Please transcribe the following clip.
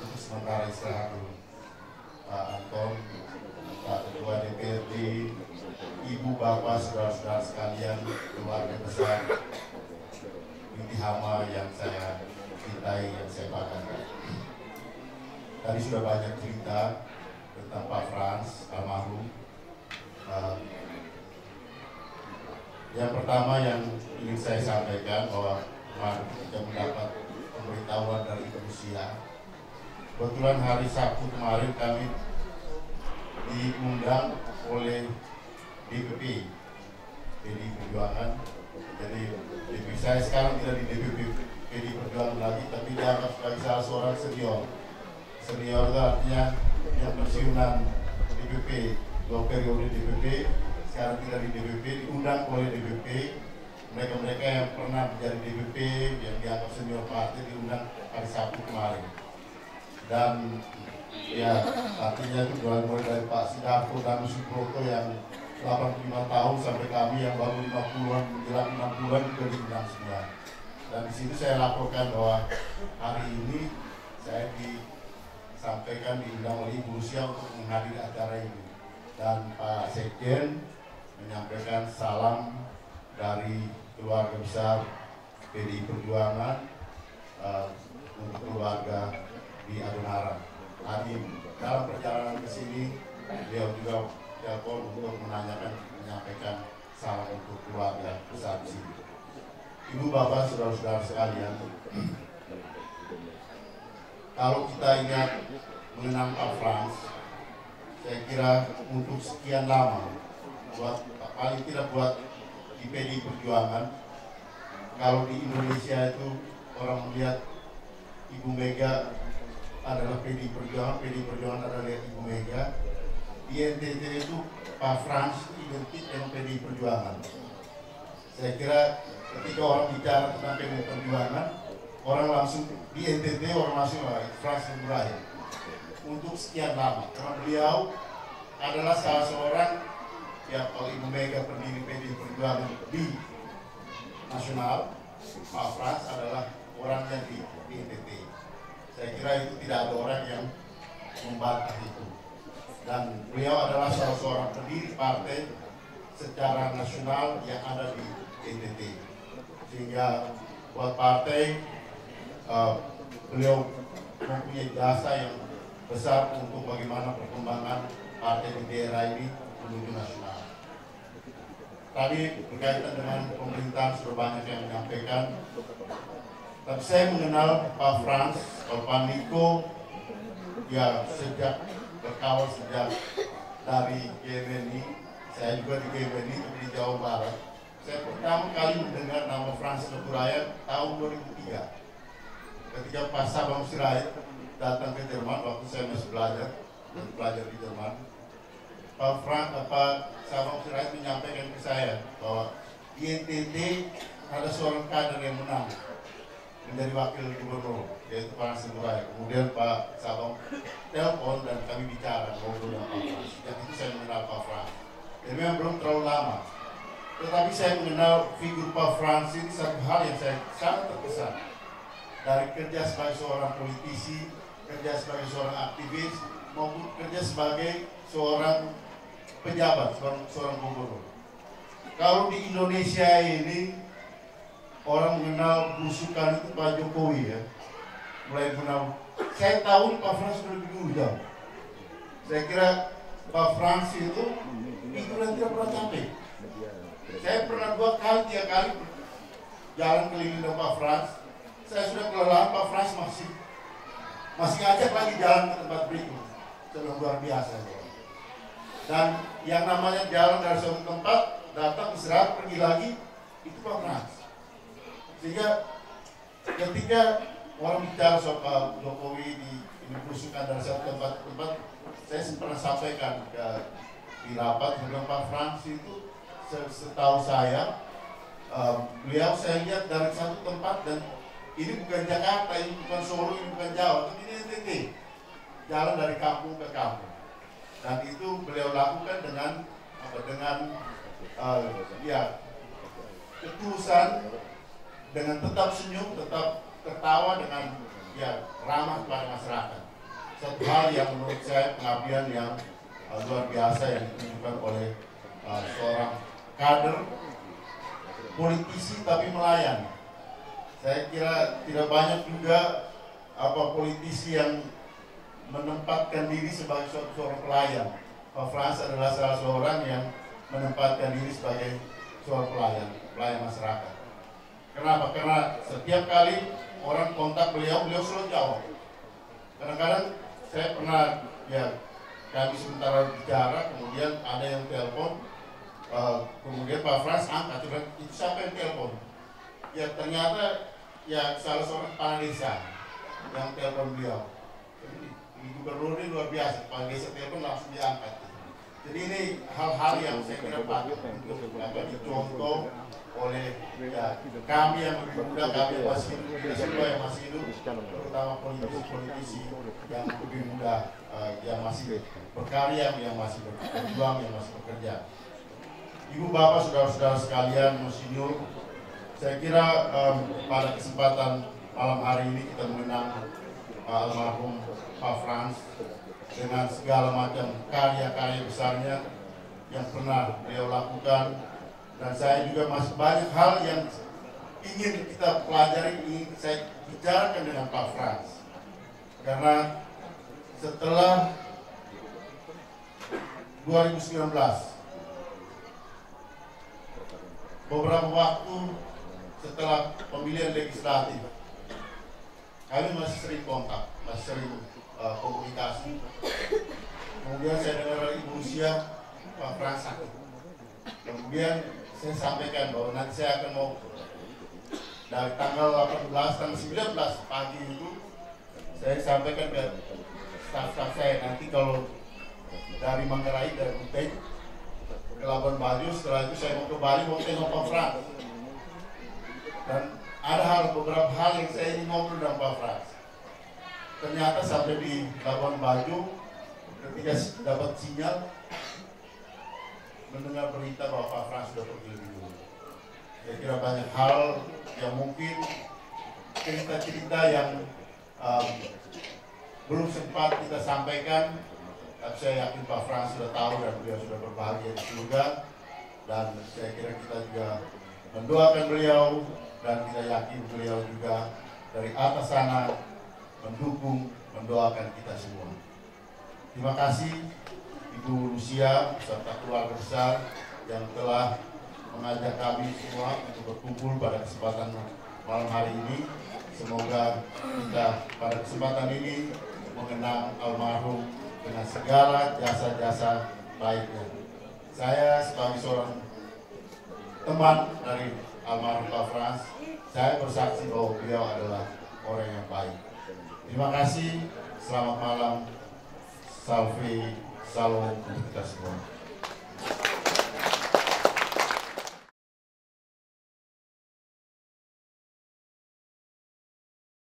untuk sementara istirahat dulu. Pak Anton, Pak Ketua DPRD, Ibu Bapak, saudara-saudara sekalian, keluarga besar Inti Hama yang saya cintai, yang saya banggakan. Tadi sudah banyak cerita tentang Pak Frans almarhum. Yang pertama yang ingin saya sampaikan bahwa kemarin kita mendapat pemberitahuan dari Rusia. Kebetulan hari Sabtu kemarin kami diundang oleh DPP PDI Perjuangan. Jadi DPP saya sekarang tidak di DPP PDI Perjuangan lagi, tapi dianggap sebagai salah seorang senior. Senior itu artinya yang pensiunan DPP, 2 periode DPP, sekarang tidak di DPP, diundang oleh DPP. Mereka-mereka yang pernah menjadi DPP, yang dianggap senior partai, diundang hari Sabtu kemarin. Dan ya artinya itu mulai dari Pak Sidarto dan Subroto yang 85 tahun sampai kami yang baru 50-an menjelang 60-an juga diundang semua. Dan di sini saya laporkan bahwa hari ini saya disampaikan diundang oleh Ibu Rusia untuk menghadiri acara ini. Dan Pak Sekjen menyampaikan salam dari keluarga besar PDI Perjuangan untuk keluarga di Adonara. Tadi dalam perjalanan ke sini beliau juga telepon untuk menyampaikan salam untuk keluarga besar di sini. Ibu bapak saudara-saudara sekalian, kalau kita ingat mengenang Pak Frans, saya kira untuk sekian lama, paling tidak buat di PDI Perjuangan, kalau di Indonesia itu orang melihat Ibu Mega adalah PDI Perjuangan adalah Ibu Mega. Di NTT itu Pak Frans identik dengan PDI Perjuangan. Saya kira ketika orang bicara tentang PDI Perjuangan, orang langsung di NTT orang langsung Frans Hutburai untuk sekian lama. Karena beliau adalah salah seorang ya, kalau Ibu Mega pendiri PDI Perjuangan di nasional, Pak Frans adalah orangnya di NTT. Saya kira itu tidak ada orang yang membantah itu. Dan beliau adalah salah seorang pendiri partai secara nasional yang ada di NTT. Sehingga buat partai beliau mempunyai jasa yang besar untuk bagaimana perkembangan partai di daerah ini menuju nasional. Tadi berkaitan dengan pemerintahan sudah banyak yang menyampaikan. Tapi saya mengenal Pak Frans, Pak Niko, ya sejak berkawan sejak dari GMNI. Saya juga di GMNI di Jawa Barat. Saya pertama kali mendengar nama Frans Hutburai tahun 2003. Ketika Pak Sabang Sirait datang ke Jerman waktu saya masih belajar di Jerman. Pak Sabang Sirait menyampaikan ke saya bahwa di NTT ada seorang kader yang menang menjadi wakil gubernur, yaitu Frans Hutburai. Kemudian Pak Sabang telepon dan kami bicara ngobrol dengan Pak Frans. Dan itu saya mengenal Pak Frans. Jadi memang belum terlalu lama. Tetapi saya mengenal figur Pak Frans ini satu hal yang saya sangat terkesan. Dari kerja sebagai seorang politisi, kerja sebagai seorang aktivis, maupun kerja sebagai seorang pejabat, seorang gubernur. Kalau di Indonesia ini orang mengenal belusukan itu Pak Jokowi ya, mulai mengenal. Saya tahu Pak Frans sudah lebih dulu jauh. Saya kira Pak Frans itu tidak pernah capek. Saya pernah 2 kali 3 kali jalan keliling dengan Pak Frans. Saya sudah kelelahan, Pak Frans masih ajak lagi jalan ke tempat berikut. Sudah luar biasa. Dan yang namanya jalan dari suatu tempat, datang istirahat, pergi lagi, itu Pak Frans. Sehingga ketika orang bicara soal Pak Jokowi ini berusukan dari satu tempat ke tempat, saya pernah sampaikan di rapat dengan Pak Frans itu, setahu saya beliau saya lihat dari satu tempat, dan ini bukan Jakarta, ini bukan Solo, ini bukan Jawa, tapi ini NTT, jalan dari kampung ke kampung. Dan itu beliau lakukan dengan ya ketulusan, dengan tetap senyum, tetap tertawa, dengan ya ramah kepada masyarakat. Satu hal yang menurut saya pengabdian yang luar biasa yang ditunjukkan oleh seorang kader politisi tapi melayani. Saya kira tidak banyak juga politisi yang menempatkan diri sebagai seorang pelayan. Pak Frans adalah salah seorang yang menempatkan diri sebagai seorang pelayan masyarakat. Kenapa? Karena setiap kali orang kontak beliau selalu jawab. Kadang-kadang saya pernah kami sementara bicara, kemudian ada yang telepon, kemudian Pak Frans angkat, itu siapa yang telepon? Ya ternyata salah seorang kepala desa yang telepon beliau. Jadi gubernur ini luar biasa, kepala desa telepon langsung diangkat. Jadi ini hal-hal yang saya kira patut untuk dicontoh oleh kami yang lebih muda, kami yang masih hidup, terutama politisi yang lebih muda, yang masih berkarya, yang masih berjuang, yang masih bekerja. Ibu bapak, saudara-saudara sekalian, Monsinyur, saya kira pada kesempatan malam hari ini kita mengenang almarhum Pak Frans dengan segala macam karya-karya besarnya yang pernah beliau lakukan, dan saya juga masih banyak hal yang ingin kita pelajari, ingin saya bicarakan dengan Pak Frans, karena setelah 2019 beberapa waktu setelah pemilihan legislatif, kami masih sering kontak, masih sering komunikasi. Kemudian saya dengar Ibu Lucia, Pak Frans sakit. Kemudian saya sampaikan bahwa nanti saya akan mau dari tanggal 18, tanggal 19 pagi itu, saya sampaikan ke staf-staf saya, nanti kalau dari Manggarai, dari Kutai ke Labuan Bajo, setelah itu saya mau ke Bali, mau tengok Pak Frans. Dan ada beberapa hal yang saya ingin ngobrol dengan Pak Frans. Ternyata sampai di Labuan Bajo, ketika dapat sinyal, mendengar berita bahwa Pak Frans sudah pergi lebih dulu. Saya kira banyak hal yang mungkin cerita-cerita yang belum sempat kita sampaikan, tapi saya yakin Pak Frans sudah tahu dan beliau sudah berbahagia di surga, dan saya kira kita juga mendoakan beliau, dan kita yakin beliau juga dari atas sana mendukung, mendoakan kita semua. Terima kasih Ibu Lucia serta keluarga besar yang telah mengajak kami semua untuk berkumpul pada kesempatan malam hari ini. Semoga kita pada kesempatan ini mengenang almarhum dengan segala jasa-jasa baiknya. Saya sebagai seorang teman dari almarhum Pak Frans, saya bersaksi bahwa beliau adalah orang yang baik. Terima kasih, selamat malam, salve, salam untuk kita semua.